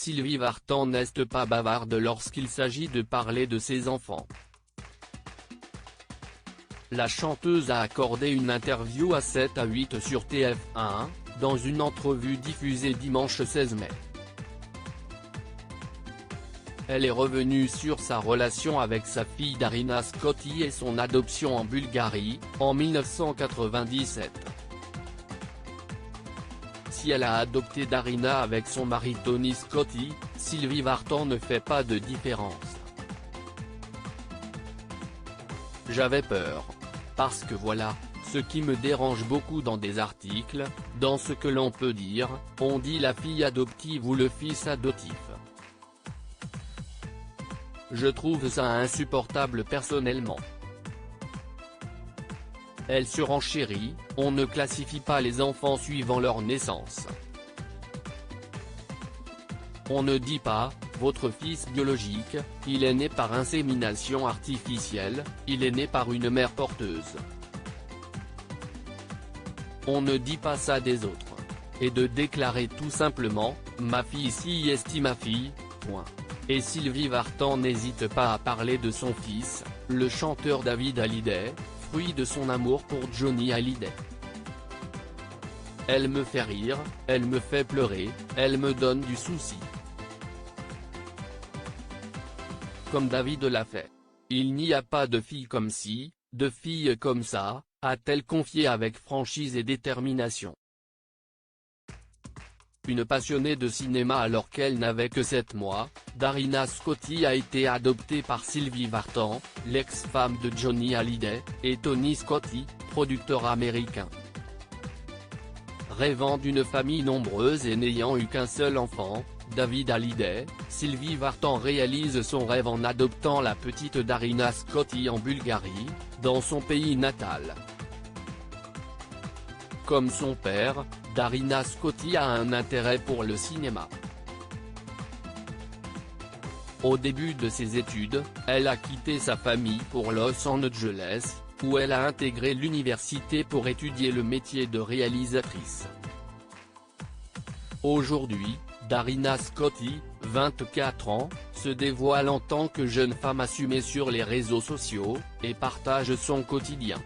Sylvie Vartan n'est pas bavarde lorsqu'il s'agit de parler de ses enfants. La chanteuse a accordé une interview à 7 à 8 sur TF1, dans une entrevue diffusée dimanche 16 mai. Elle est revenue sur sa relation avec sa fille Darina Scotti et son adoption en Bulgarie, en 1997. Si elle a adopté Darina avec son mari Tony Scotti, Sylvie Vartan ne fait pas de différence. J'avais peur. Parce que voilà, ce qui me dérange beaucoup dans des articles, dans ce que l'on peut dire, on dit la fille adoptive ou le fils adoptif. Je trouve ça insupportable personnellement. Elle surenchérit, on ne classifie pas les enfants suivant leur naissance. On ne dit pas, votre fils biologique, il est né par insémination artificielle, il est né par une mère porteuse. On ne dit pas ça des autres. Et de déclarer tout simplement, ma fille si est ma fille, point. Et Sylvie Vartan n'hésite pas à parler de son fils, le chanteur David Hallyday, fruit de son amour pour Johnny Hallyday. Elle me fait rire, elle me fait pleurer, elle me donne du souci. Comme David l'a fait. Il n'y a pas de fille comme ci, de fille comme ça, a-t-elle confié avec franchise et détermination. Une passionnée de cinéma alors qu'elle n'avait que 7 mois, Darina Scotti a été adoptée par Sylvie Vartan, l'ex-femme de Johnny Hallyday, et Tony Scotti, producteur américain. Rêvant d'une famille nombreuse et n'ayant eu qu'un seul enfant, David Hallyday, Sylvie Vartan réalise son rêve en adoptant la petite Darina Scotti en Bulgarie, dans son pays natal. Comme son père, Darina Scotti a un intérêt pour le cinéma. Au début de ses études, elle a quitté sa famille pour Los Angeles, où elle a intégré l'université pour étudier le métier de réalisatrice. Aujourd'hui, Darina Scotti, 24 ans, se dévoile en tant que jeune femme assumée sur les réseaux sociaux, et partage son quotidien.